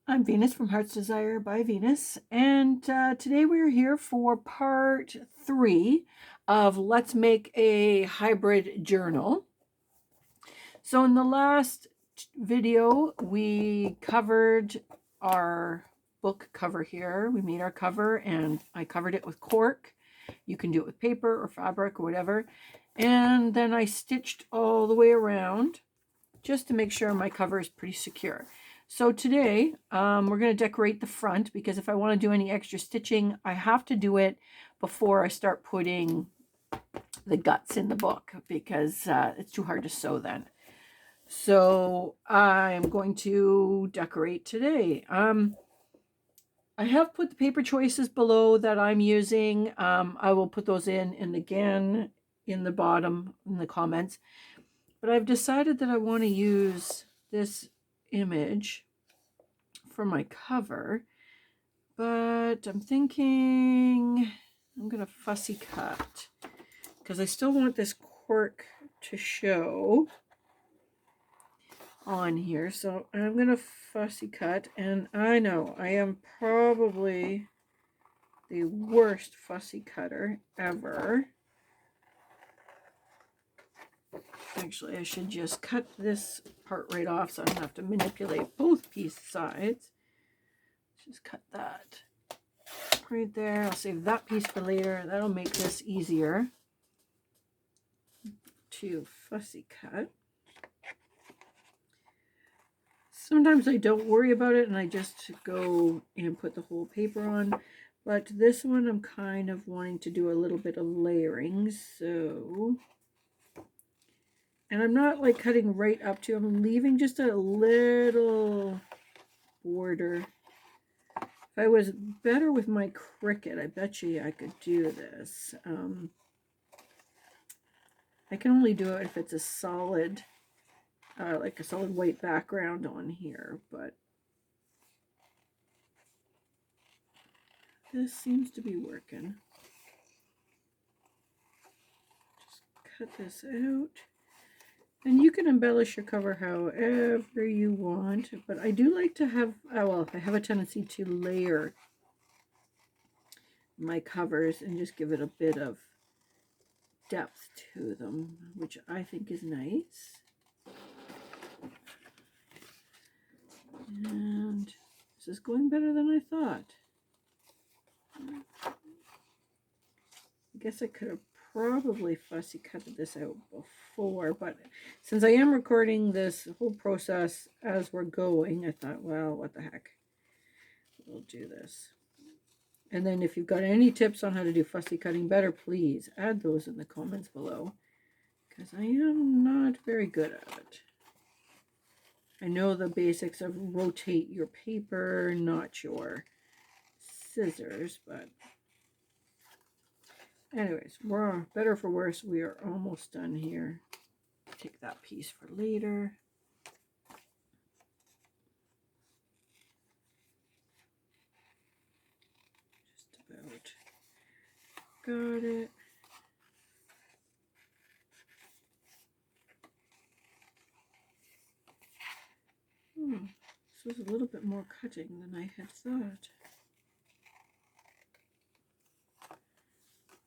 I'm Venus from Heart's Desire by Venus, and today we're here for part 3 of Let's Make a Hybrid Journal. So in the last video, we covered our book cover here. We made our cover, and I covered it with cork. You can do it with paper or fabric or whatever. And then I stitched all the way around just to make sure my cover is pretty secure. So today we're going to decorate the front, because if I want to do any extra stitching, I have to do it before I start putting the guts in the book, because it's too hard to sew then. So I'm going to decorate today. I have put the paper choices below that I'm using. I will put those in, and again in the bottom in the comments. But I've decided that I want to use this image for my cover, but I'm thinking I'm going to fussy cut, because I still want this cork to show on here. So I'm going to fussy cut, and I know I am probably the worst fussy cutter ever. Actually, I should just cut this part right off so I don't have to manipulate both piece sides. Just cut that right there. I'll save that piece for later. That'll make this easier to fussy cut. Sometimes I don't worry about it and I just go and put the whole paper on. But this one I'm kind of wanting to do a little bit of layering, so... And I'm not like cutting right up to, I'm leaving just a little border. If I was better with my Cricut, I bet you I could do this. I can only do it if it's a solid, like a solid white background on here, but this seems to be working. Just cut this out. And you can embellish your cover however you want, but I do like to have, well, I have a tendency to layer my covers and just give it a bit of depth to them, which I think is nice. And this is going better than I thought. I guess I could have probably fussy cutted this out before, but since I am recording this whole process as we're going, I thought, well, what the heck, we'll do this. And then if you've got any tips on how to do fussy cutting better, please add those in the comments below, because I am not very good at it. I know the basics of rotate your paper, not your scissors, but anyways, we're better for worse. We are almost done here. Take that piece for later. Just about got it. This was a little bit more cutting than I had thought.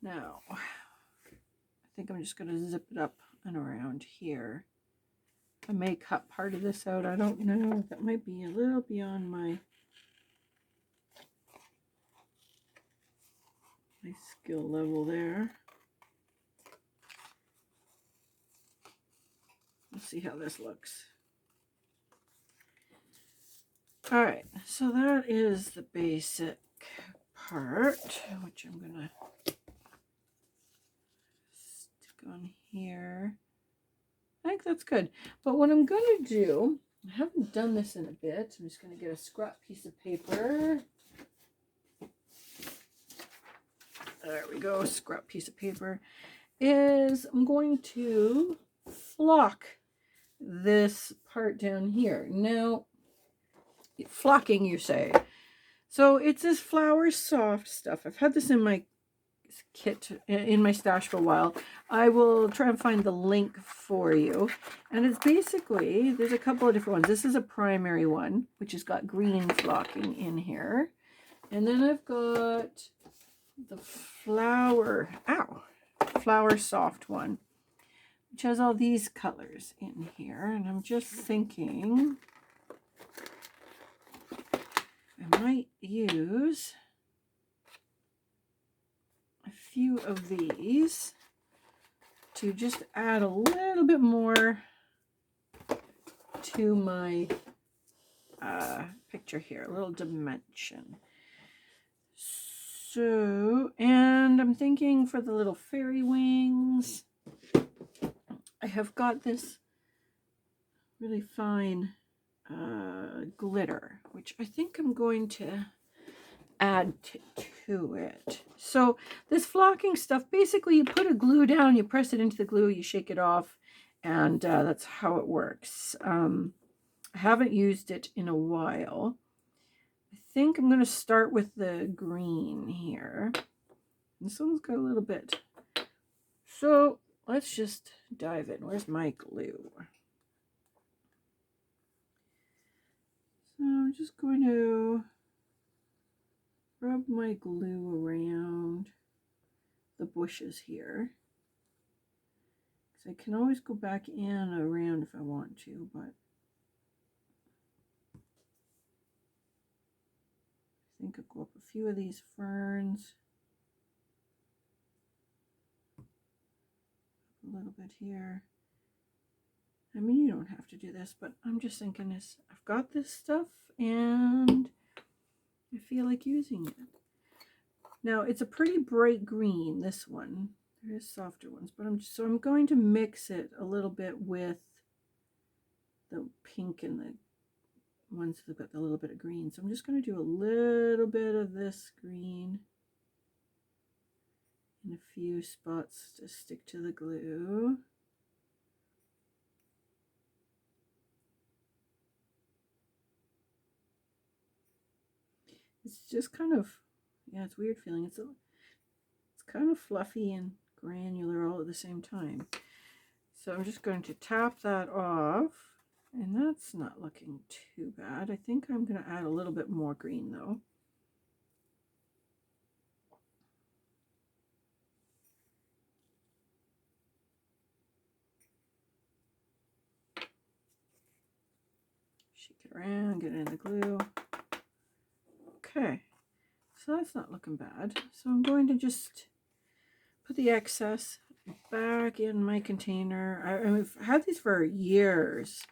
Now, I think I'm just going to zip it up and around here. I may cut part of this out. I don't know. That might be a little beyond my skill level there. Let's see how this looks. All right, so that is the basic part, which I'm going to stick on here. I think that's good. But what I'm going to do, I haven't done this in a bit. I'm just going to get a scrap piece of paper. There we go, scrap piece of paper. Is I'm going to flock this part down here. Now, flocking, you say. So it's this Flower Soft stuff. I've had this in my kit in my stash for a while. I will try and find the link for you. And it's basically, there's a couple of different ones. This is a primary one, which has got green flocking in here. And then I've got the flower soft one, which has all these colors in here. And I'm just thinking I might use a few of these to just add a little bit more to my picture here, a little dimension. So, and I'm thinking for the little fairy wings, I have got this really fine glitter, which I think I'm going to add to it. So this flocking stuff, basically you put a glue down, you press it into the glue, you shake it off, and that's how it works. I haven't used it in a while. I think I'm going to start with the green here. This one's got a little bit. So let's just dive in. Where's my glue? So I'm just going to rub my glue around the bushes here. Because I can always go back in around if I want to, but I think I'll go up a few of these ferns. A little bit here. I mean, you don't have to do this, but I'm just thinking is I've got this stuff and I feel like using it. Now it's a pretty bright green, this one. There is softer ones, but I'm going to mix it a little bit with the pink and the ones that have got a little bit of green. So I'm just going to do a little bit of this green in a few spots to stick to the glue. It's just kind of, yeah, it's weird feeling. It's kind of fluffy and granular all at the same time. So I'm just going to tap that off, and that's not looking too bad. I think I'm going to add a little bit more green though. Shake it around, get it in the glue. Okay, so that's not looking bad. So I'm going to just put the excess back in my container. I've had these for years,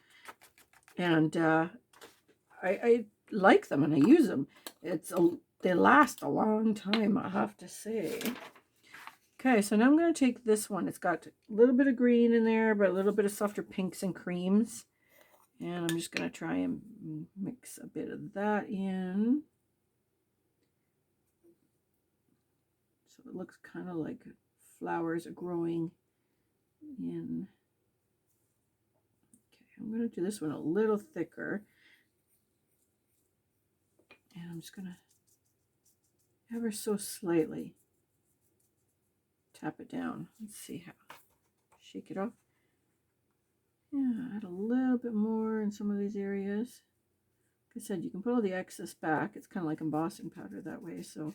and I like them and I use them. They last a long time, I have to say. Okay, so now I'm going to take this one. It's got a little bit of green in there, but a little bit of softer pinks and creams. And I'm just going to try and mix a bit of that in. So it looks kind of like flowers are growing in. Okay, I'm going to do this one a little thicker. And I'm just going to ever so slightly tap it down. Let's see how. Shake it off. Yeah, add a little bit more in some of these areas. Like I said, you can put all the excess back. It's kind of like embossing powder that way, so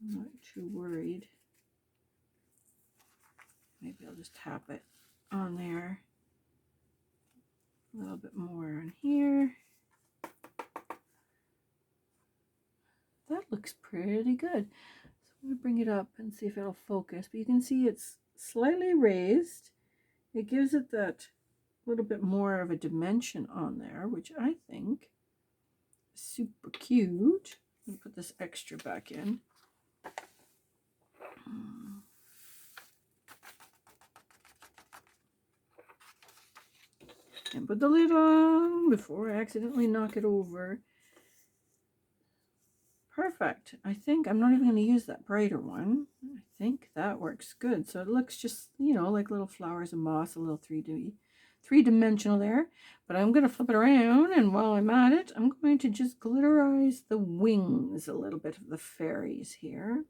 I'm not too worried. Maybe I'll just tap it on there. A little bit more on here. That looks pretty good. So I'm going to bring it up and see if it'll focus. But you can see it's slightly raised. It gives it that little bit more of a dimension on there, which I think is super cute. I'm going to put this extra back in. And put the lid on before I accidentally knock it over. Perfect. I think I'm not even going to use that brighter one. I think that works good. So it looks just, you know, like little flowers and moss, a little three-dimensional there. But I'm going to flip it around, and while I'm at it, I'm going to just glitterize the wings a little bit of the fairies here.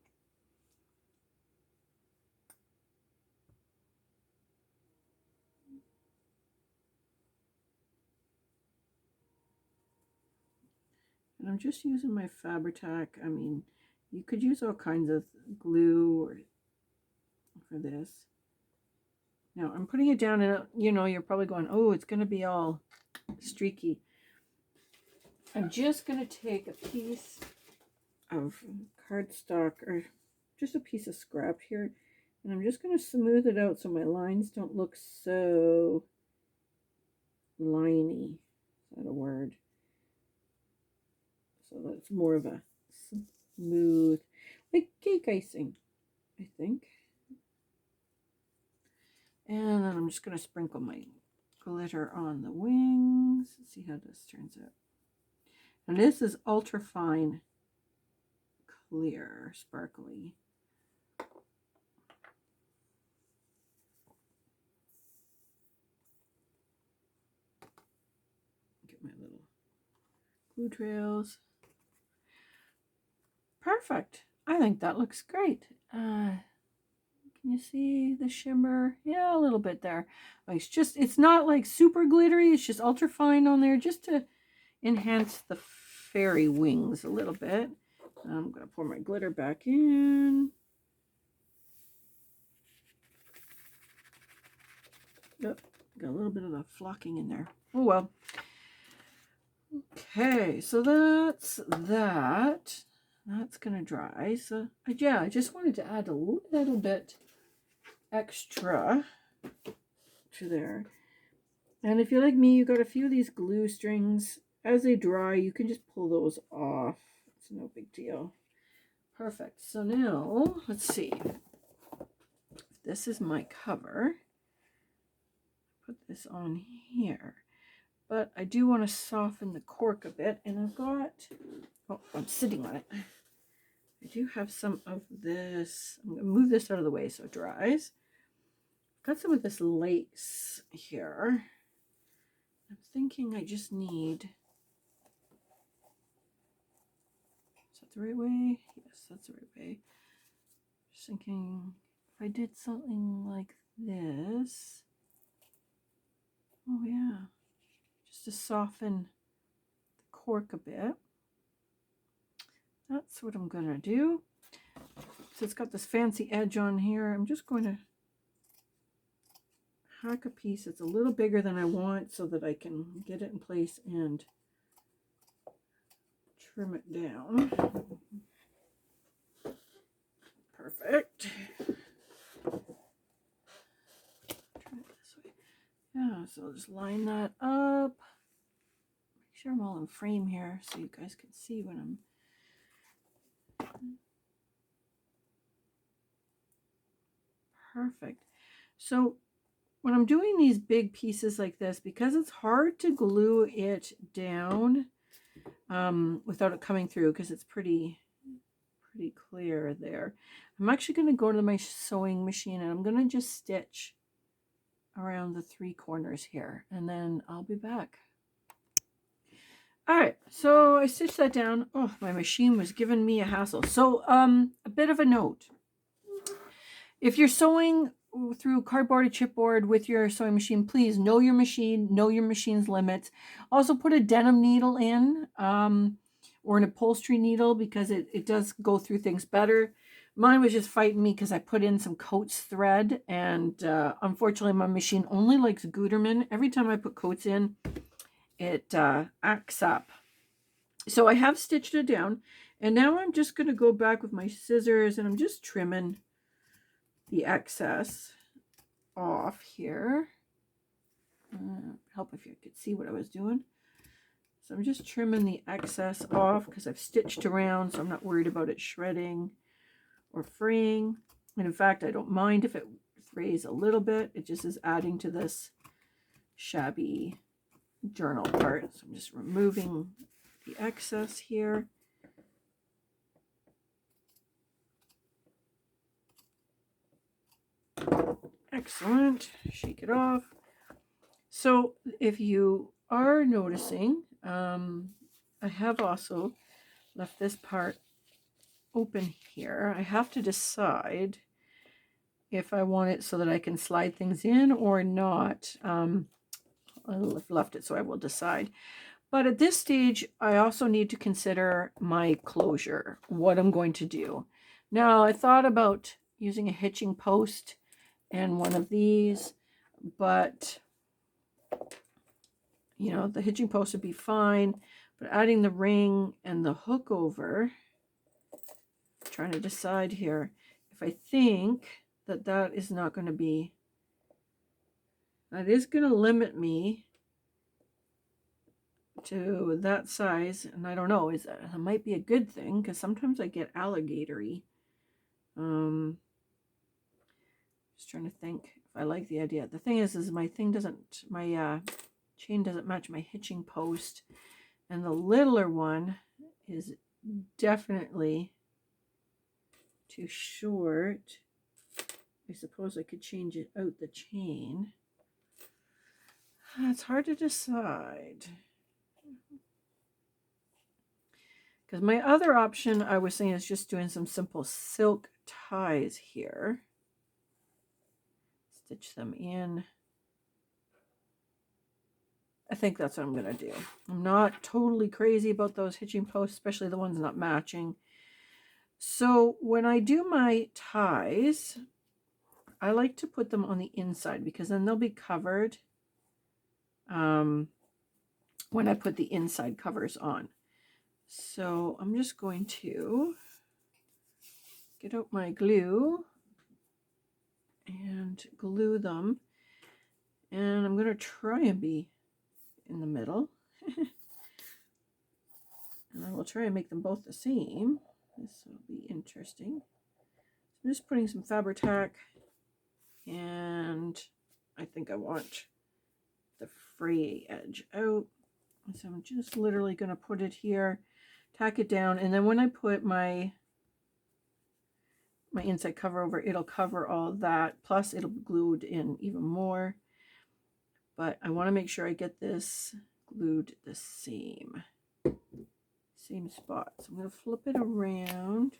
And I'm just using my Fabri-Tac. I mean, you could use all kinds of glue or for this. Now I'm putting it down and you know, you're probably going, oh, it's going to be all streaky. I'm just going to take a piece of cardstock or just a piece of scrap here, and I'm just going to smooth it out so my lines don't look so liney. Is that a word? So that's more of a smooth, like cake icing, I think. And then I'm just going to sprinkle my glitter on the wings. Let's see how this turns out. And this is ultra fine, clear, sparkly. Get my little glue trails. Perfect. I think that looks great. Can you see the shimmer? Yeah, a little bit there. It's not like super glittery. It's just ultra fine on there just to enhance the fairy wings a little bit. I'm going to pour my glitter back in. Yep, got a little bit of the flocking in there. Oh well. Okay, so that's that. That's going to dry. So yeah, I just wanted to add a little bit extra to there. And if you're like me, you got a few of these glue strings. As they dry, you can just pull those off. It's no big deal. Perfect. So now, let's see. This is my cover. Put this on here. But I do want to soften the cork a bit. And I've got, oh, I'm sitting on it. I do have some of this. I'm going to move this out of the way so it dries. I've got some of this lace here. I'm thinking I just need, is that the right way? Yes, that's the right way. Just thinking if I did something like this. Oh yeah, just to soften the cork a bit. That's what I'm gonna do. So it's got this fancy edge on here. I'm just going to hack a piece that's a little bigger than I want so that I can get it in place and trim it down. Perfect. Turn it this way. Yeah, so I'll just line that up. Make sure I'm all in frame here so you guys can see when I'm. Perfect. So when I'm doing these big pieces like this, because it's hard to glue it down without it coming through, because it's pretty clear there, I'm actually going to go to my sewing machine and I'm going to just stitch around the 3 corners here, and then I'll be back. All right, so I stitched that down. Oh, my machine was giving me a hassle. So a bit of a note. If you're sewing through cardboard or chipboard with your sewing machine, please know your machine, know your machine's limits. Also put a denim needle in or an upholstery needle, because it does go through things better. Mine was just fighting me because I put in some Coats thread, and unfortunately my machine only likes Gutermann. Every time I put Coats in, it acts up. So I have stitched it down, and now I'm just going to go back with my scissors and I'm just trimming the excess off here. Help if you could see what I was doing. So I'm just trimming the excess off because I've stitched around, so I'm not worried about it shredding or fraying. And in fact, I don't mind if it frays a little bit. It just is adding to this shabby journal part. So I'm just removing the excess here. Excellent. Shake it off. So if you are noticing, I have also left this part open here. I have to decide if I want it so that I can slide things in or not. I've left it so I will decide. But at this stage, I also need to consider my closure, what I'm going to do. Now, I thought about using a hitching post and one of these, but you know, the hitching post would be fine, but adding the ring and the hook over, I'm trying to decide here if I think that that is not going to be, that is going to limit me to that size. And I don't know, is that might be a good thing, because sometimes I get alligatory. Just trying to think if I like the idea. The thing is my thing doesn't, my chain doesn't match my hitching post, and the littler one is definitely too short. I suppose I could change it out the chain. It's hard to decide. Because my other option I was saying is just doing some simple silk ties here. Stitch them in. I think that's what I'm going to do. I'm not totally crazy about those hitching posts, especially the ones not matching. So when I do my ties, I like to put them on the inside because then they'll be covered when I put the inside covers on. So I'm just going to get out my glue and glue them. And I'm going to try and be in the middle. And I will try and make them both the same. This will be interesting. I'm just putting some Fabri-Tac, and I think I want the fray edge out. So I'm just literally going to put it here, tack it down, and then when I put my inside cover over, it'll cover all that, plus it'll be glued in even more. But I want to make sure I get this glued the same spot. So I'm going to flip it around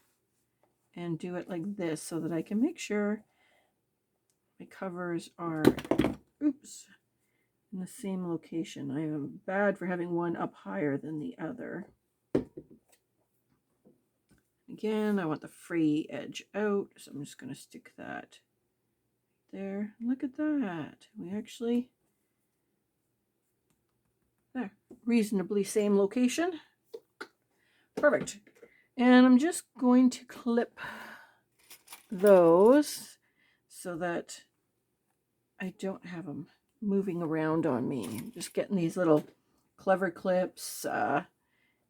and do it like this so that I can make sure my covers are, oops, in the same location. I am bad for having one up higher than the other. Again, I want the free edge out, so I'm just going to stick that there. Look at that. We actually, there, reasonably same location. Perfect. And I'm just going to clip those so that I don't have them moving around on me. I'm just getting these little clever clips.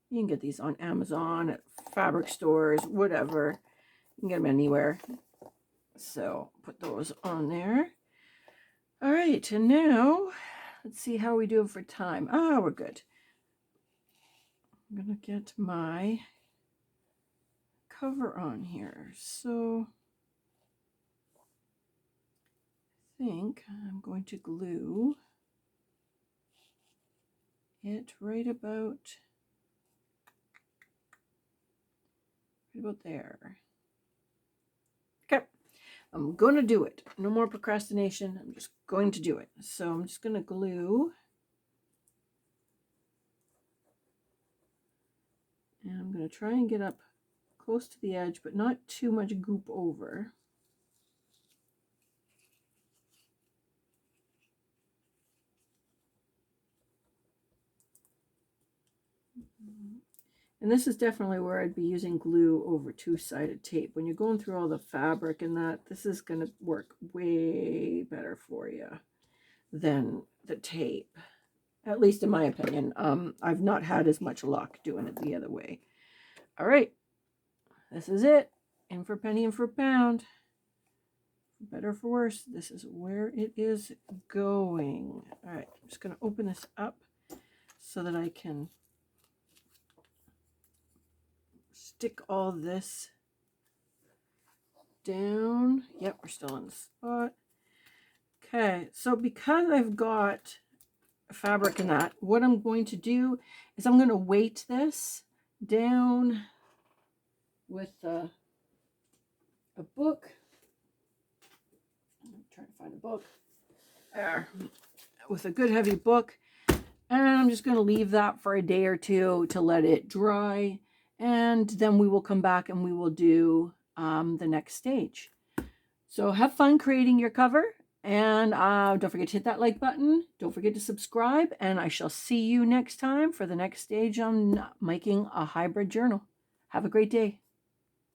You can get these on Amazon, at fabric stores, whatever. You can get them anywhere. So put those on there. All right, and now let's see how we do for time. Ah, we're good. I'm gonna get my cover on here. So I think I'm going to glue it right about there. Okay, I'm going to do it. No more procrastination. I'm just going to do it. So I'm just going to glue. And I'm going to try and get up close to the edge, but not too much goop over. And this is definitely where I'd be using glue over two-sided tape. When you're going through all the fabric and that, this is going to work way better for you than the tape. At least in my opinion. I've not had as much luck doing it the other way. All right. This is it. In for a penny, in for a pound. For better or for worse, this is where it is going. All right. I'm just going to open this up so that I can stick all this down. Yep, we're still in the spot. Okay, so because I've got fabric in that, what I'm going to do is I'm going to weight this down with a book. I'm trying to find a book. There. With a good heavy book, And I'm just going to leave that for a day or two to let it dry. And then we will come back and we will do the next stage. So have fun creating your cover. And don't forget to hit that like button. Don't forget to subscribe. And I shall see you next time for the next stage on making a hybrid journal. Have a great day.